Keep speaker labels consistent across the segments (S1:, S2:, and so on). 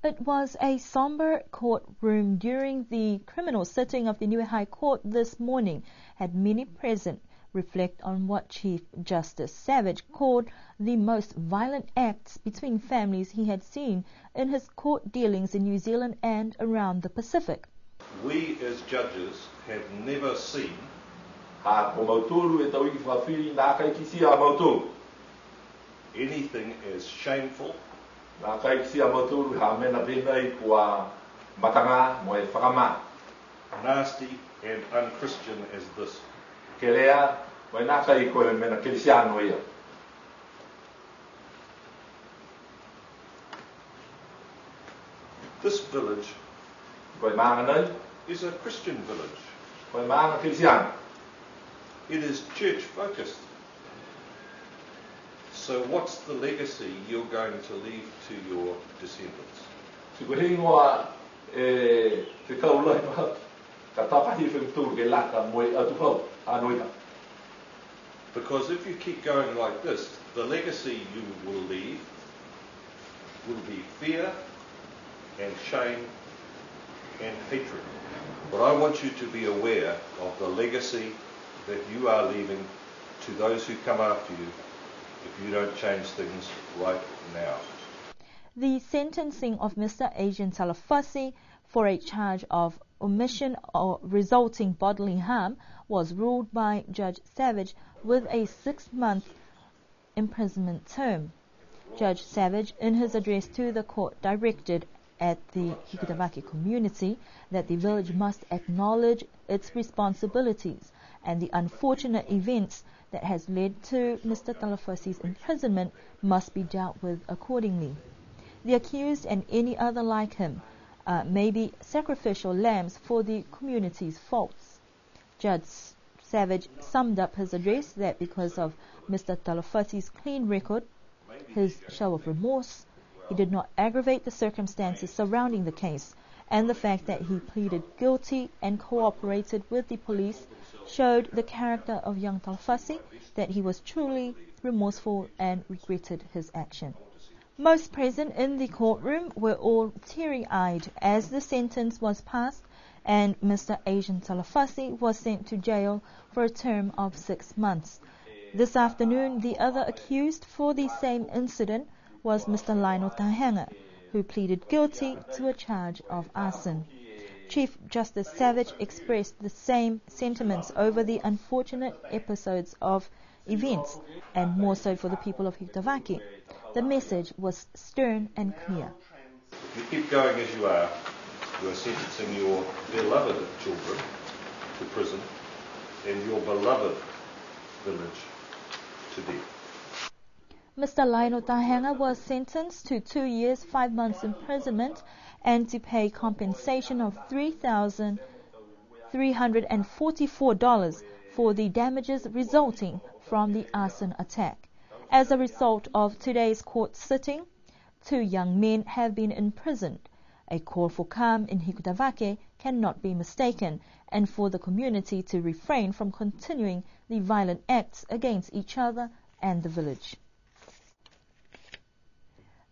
S1: It was a somber courtroom during the criminal sitting of the Niue High Court this morning, had many present reflect on what Chief Justice Savage called the most violent acts between families he had seen in his court dealings in New Zealand and around the Pacific.
S2: We as judges have never seen anything as shameful, nasty and unchristian as this. This village is a Christian village. It is church focused. So what's the legacy you're going to leave to your descendants? Because if you keep going like this, the legacy you will leave will be fear and shame and hatred. But I want you to be aware of the legacy that you are leaving to those who come after you if you don't change things right now.
S1: The sentencing of Mr. Adrian Talafasi for a charge of omission or resulting bodily harm was ruled by Judge Savage with a 6-month imprisonment term. Judge Savage, in his address to the court, directed at the Hikutavake community that the village must acknowledge its responsibilities and the unfortunate events that has led to Mr. Talafasi's imprisonment must be dealt with accordingly. The accused and any other like him may be sacrificial lambs for the community's faults. Judge Savage summed up his address that because of Mr. Talafasi's clean record, his show of remorse, he did not aggravate the circumstances surrounding the case, and the fact that he pleaded guilty and cooperated with the police showed the character of young Talafasi, that he was truly remorseful and regretted his action. Most present in the courtroom were all teary-eyed as the sentence was passed, and Mr. Adrian Talafasi was sent to jail for a term of 6 months. This afternoon, the other accused for the same incident was Mr. Lionel Tahanga, who pleaded guilty to a charge of arson. Chief Justice Savage expressed the same sentiments over the unfortunate episodes of events, and more so for the people of Hikutavake. The message was stern and clear.
S2: If you keep going as you are sentencing your beloved children to prison and your beloved village to death.
S1: Mr. Lionel Tahanga was sentenced to 2 years, 5 months imprisonment and to pay compensation of $3,344 for the damages resulting from the arson attack. As a result of today's court sitting, 2 young men have been imprisoned. A call for calm in Hikutavake cannot be mistaken, and for the community to refrain from continuing the violent acts against each other and the village.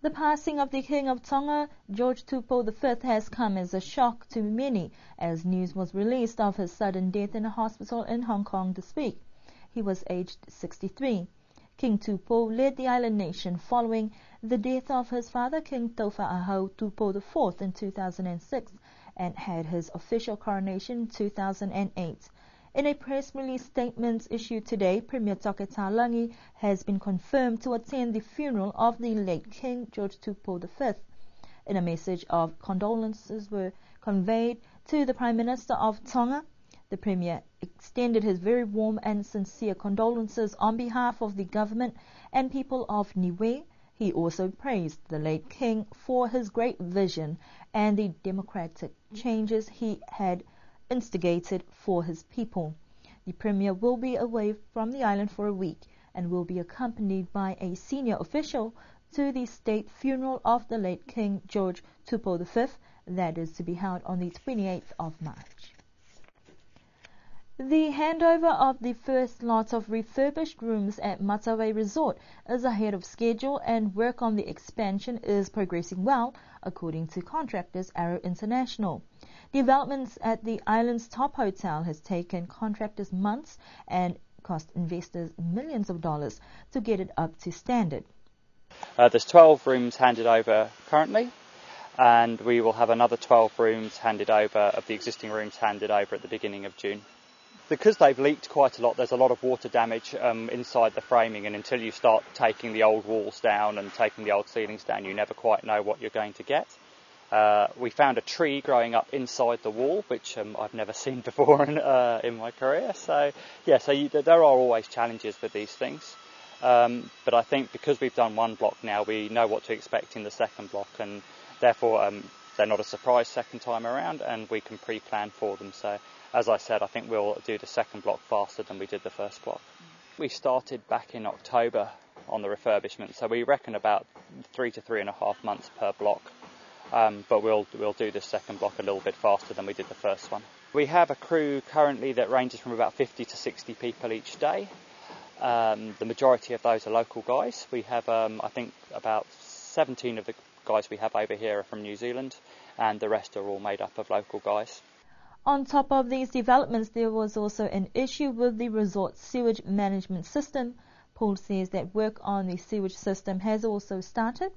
S1: The passing of the King of Tonga, George Tupou V, has come as a shock to many as news was released of his sudden death in a hospital in Hong Kong this week. He was aged 63. King Tupou led the island nation following the death of his father, King Taufa'ahau Tupou IV, in 2006 and had his official coronation in 2008. In a press release statement issued today, Premier Toke Talangi has been confirmed to attend the funeral of the late King George Tupou V. In a message of condolences were conveyed to the Prime Minister of Tonga, the Premier extended his very warm and sincere condolences on behalf of the government and people of Niue. He also praised the late King for his great vision and the democratic changes he had instigated for his people. The Premier will be away from the island for a week and will be accompanied by a senior official to the state funeral of the late King George Tupou V, that is to be held on the 28th of March. The handover of the first lot of refurbished rooms at Matawai Resort is ahead of schedule, and work on the expansion is progressing well, according to contractors Arrow International. Developments at the island's top hotel has taken contractors months and cost investors millions of dollars to get it up to standard.
S3: There's 12 rooms handed over currently, and we will have another 12 rooms handed over, of the existing rooms handed over at the beginning of June. Because they've leaked quite a lot, there's a lot of water damage inside the framing, and until you start taking the old walls down and taking the old ceilings down, you never quite know what you're going to get. We found a tree growing up inside the wall, which I've never seen before in my career. So there are always challenges with these things. But I think because we've done one block now, we know what to expect in the second block, and therefore they're not a surprise second time around, and we can pre-plan for them. So, as I said, I think we'll do the second block faster than we did the first block. We started back in October on the refurbishment, so we reckon about 3 to 3.5 months per block. But we'll do the second block a little bit faster than we did the first one. We have a crew currently that ranges from about 50 to 60 people each day. The majority of those are local guys. We have, I think, about 17 of the guys we have over here are from New Zealand, and the rest are all made up of local guys.
S1: On top of these developments, there was also an issue with the resort's sewage management system. Paul says that work on the sewage system has also started.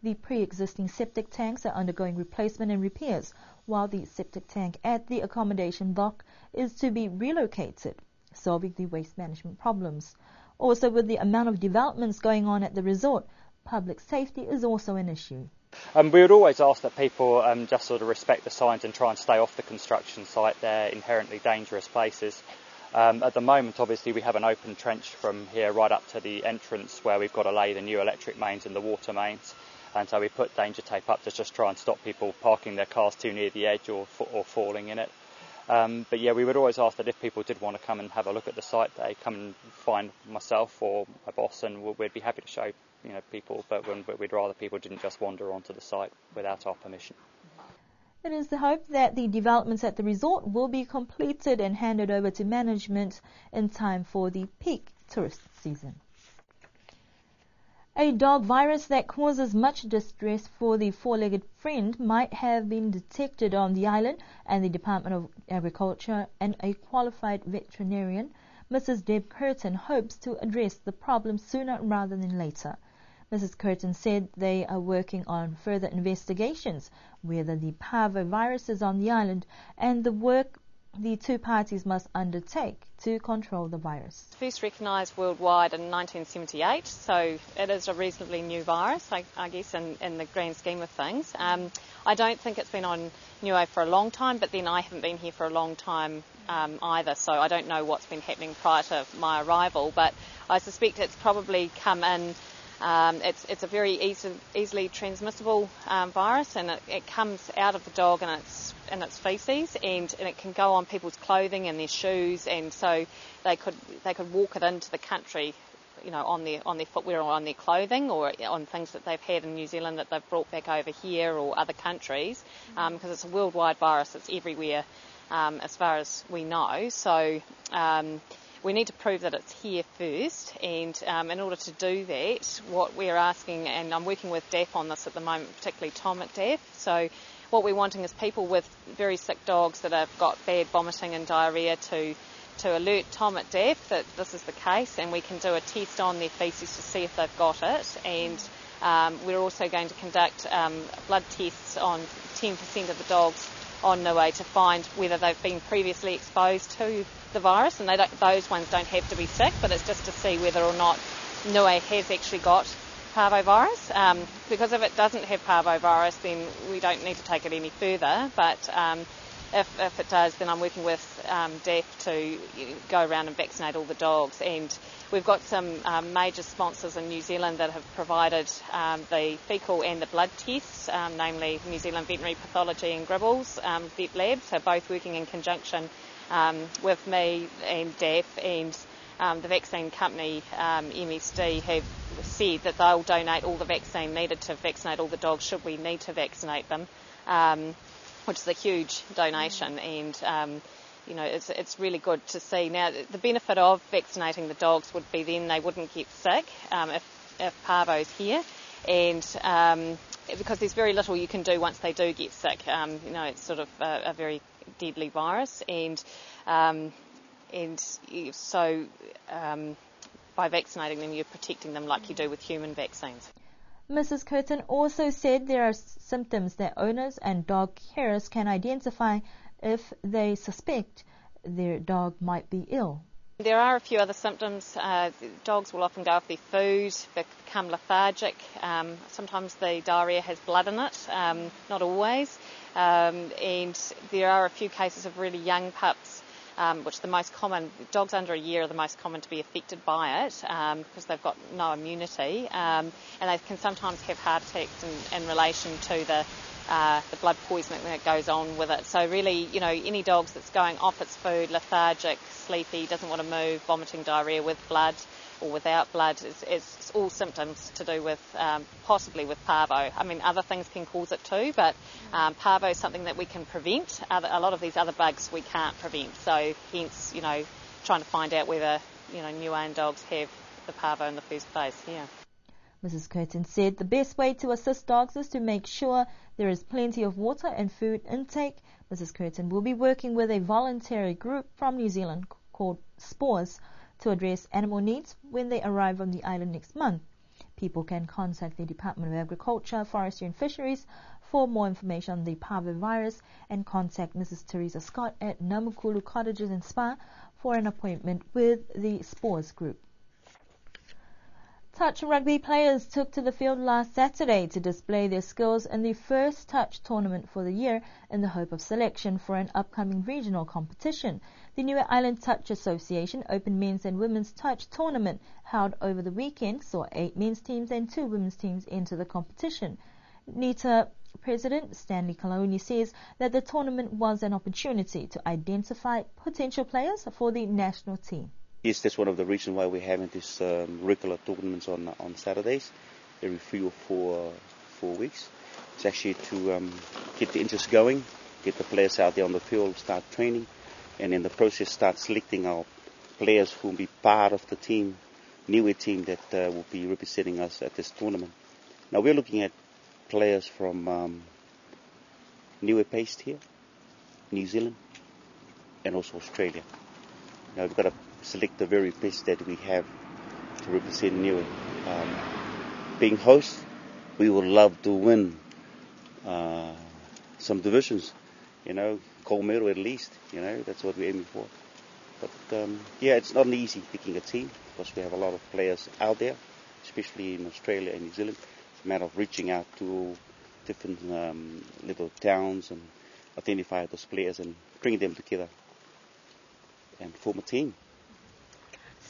S1: The pre-existing septic tanks are undergoing replacement and repairs, while the septic tank at the accommodation block is to be relocated, solving the waste management problems. Also, with the amount of developments going on at the resort, public safety is also an issue.
S3: We would always ask that people just sort of respect the signs and try and stay off the construction site. They're inherently dangerous places. At the moment, obviously, we have an open trench from here right up to the entrance where we've got to lay the new electric mains and the water mains. And so we put danger tape up to just try and stop people parking their cars too near the edge or falling in it. But yeah, we would always ask that if people did want to come and have a look at the site, they come and find myself or my boss, and we'd be happy to show people, but we'd rather people didn't just wander onto the site without our permission.
S1: It is the hope that the developments at the resort will be completed and handed over to management in time for the peak tourist season. A dog virus that causes much distress for the four-legged friend might have been detected on the island, and the Department of Agriculture and a qualified veterinarian, Mrs. Deb Curtin, hopes to address the problem sooner rather than later. Mrs. Curtin said they are working on further investigations whether the parvovirus is on the island and the work the two parties must undertake to control the virus.
S4: First recognised worldwide in 1978, so it is a reasonably new virus, I guess, in the grand scheme of things. I don't think it's been on Niue for a long time, but then I haven't been here for a long time either, so I don't know what's been happening prior to my arrival, but I suspect it's probably come in. It's a very easily transmissible virus, and it comes out of the dog in its feces, and it can go on people's clothing and their shoes, and so they could walk it into the country, on their footwear or on their clothing, or on things that they've had in New Zealand that they've brought back over here or other countries, because it's a worldwide virus. It's everywhere, as far as we know. So. We need to prove that it's here first, and in order to do that, what we're asking, and I'm working with DAF on this at the moment, particularly Tom at DAF, so what we're wanting is people with very sick dogs that have got bad vomiting and diarrhoea to alert Tom at DAF that this is the case, and we can do a test on their faeces to see if they've got it, and we're also going to conduct blood tests on 10% of the dogs on Niue to find whether they've been previously exposed to the virus, and those ones don't have to be sick, but it's just to see whether or not Niue has actually got parvovirus, because if it doesn't have parvovirus, then we don't need to take it any further, but if it does, then I'm working with DAF to go around and vaccinate all the dogs, and we've got some major sponsors in New Zealand that have provided the fecal and the blood tests, namely New Zealand Veterinary Pathology and Gribbles Vet Lab, so both working in conjunction with me and DAF, and the vaccine company MSD have said that they'll donate all the vaccine needed to vaccinate all the dogs should we need to vaccinate them, which is a huge donation, and it's really good to see. Now, the benefit of vaccinating the dogs would be then they wouldn't get sick if parvo's here, and because there's very little you can do once they do get sick. It's sort of a very deadly virus, and so by vaccinating them, you're protecting them like you do with human vaccines.
S1: Mrs. Curtin also said there are symptoms that owners and dog carers can identify if they suspect their dog might be ill.
S4: There are a few other symptoms. Dogs will often go off their food, become lethargic. Sometimes the diarrhea has blood in it, not always. And there are a few cases of really young pups, which the most common, dogs under a year are the most common to be affected by it because they've got no immunity. And they can sometimes have heart attacks in relation to the blood poisoning that goes on with it. So really, any dogs that's going off its food, lethargic, sleepy, doesn't want to move, vomiting, diarrhea with blood or without blood, it's all symptoms to do with possibly with parvo. I mean, other things can cause it too, but parvo is something that we can prevent. A lot of these other bugs we can't prevent. So hence, trying to find out whether, new owned dogs have the parvo in the first place. Yeah.
S1: Mrs. Curtin said the best way to assist dogs is to make sure there is plenty of water and food intake. Mrs. Curtin will be working with a voluntary group from New Zealand called Spores to address animal needs when they arrive on the island next month. People can contact the Department of Agriculture, Forestry and Fisheries for more information on the parvovirus and contact Mrs. Teresa Scott at Namukulu Cottages and Spa for an appointment with the Spores group. Touch rugby players took to the field last Saturday to display their skills in the first touch tournament for the year in the hope of selection for an upcoming regional competition. The Niue Island Touch Association Open Men's and Women's Touch Tournament held over the weekend saw 8 men's teams and 2 women's teams enter the competition. NITA President Stanley Kalauni says that the tournament was an opportunity to identify potential players for the national team.
S5: Yes, that's one of the reasons why we're having these regular tournaments on Saturdays, every 3 or 4 weeks. It's actually to get the interest going, get the players out there on the field, start training, and in the process start selecting our players who will be part of the team, Niue team that will be representing us at this tournament. Now we're looking at players from Niue based here, New Zealand, and also Australia. Now we've got to select the very best that we have to represent Niue. Being host, we would love to win some divisions, gold medal at least, that's what we're aiming for. But it's not easy picking a team because we have a lot of players out there, especially in Australia and New Zealand. It's a matter of reaching out to different little towns and identify those players and bring them together and form a team.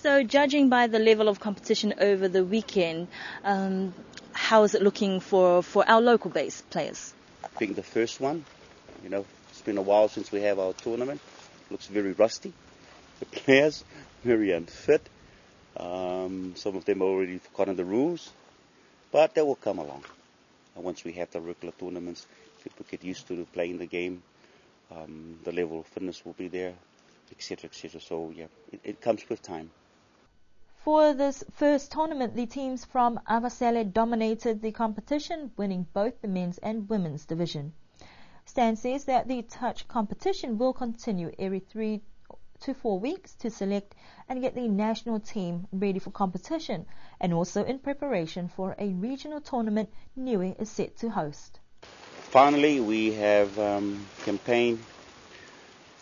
S6: So judging by the level of competition over the weekend, how is it looking for our local-based players?
S5: Being the first one, it's been a while since we have our tournament. Looks very rusty. The players, very unfit. Some of them already forgotten the rules. But they will come along. And once we have the regular tournaments, people get used to playing the game. The level of fitness will be there, etc., etc. So, it comes with time.
S1: For this first tournament, the teams from Avasele dominated the competition, winning both the men's and women's division. Stan says that the touch competition will continue every 3 to 4 weeks to select and get the national team ready for competition, and also in preparation for a regional tournament Niue is set to host.
S5: Finally, we have campaigned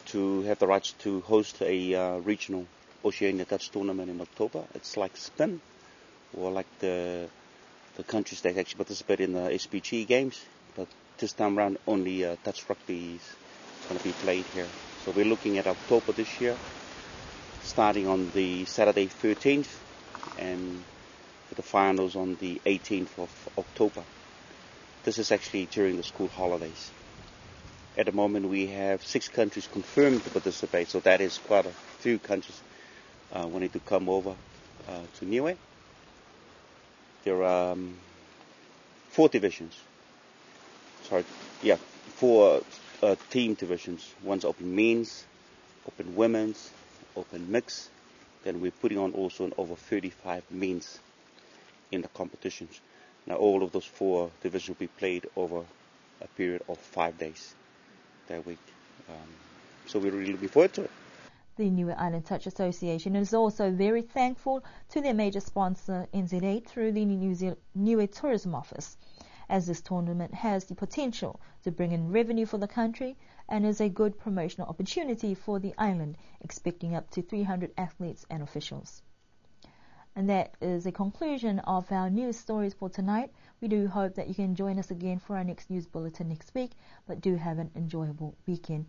S5: to have the rights to host a regional Oceania Touch tournament in October. It's like Spin, or like the countries that actually participate in the SPG games, but this time around only touch rugby is going to be played here. So we're looking at October this year, starting on the Saturday 13th and with the finals on the 18th of October. This is actually during the school holidays. At the moment we have 6 countries confirmed to participate, so that is quite a few countries wanting to come over to Niue. There are 4 divisions. 4 team divisions. One's open men's, open women's, open mix. Then we're putting on also over 35 men's in the competitions. Now all of those 4 divisions will be played over a period of 5 days that week. So we're really looking forward to it.
S1: The Niue Island Touch Association is also very thankful to their major sponsor NZ8 through the Niue Tourism Office, as this tournament has the potential to bring in revenue for the country and is a good promotional opportunity for the island, expecting up to 300 athletes and officials. And that is a conclusion of our news stories for tonight. We do hope that you can join us again for our next news bulletin next week, but do have an enjoyable weekend.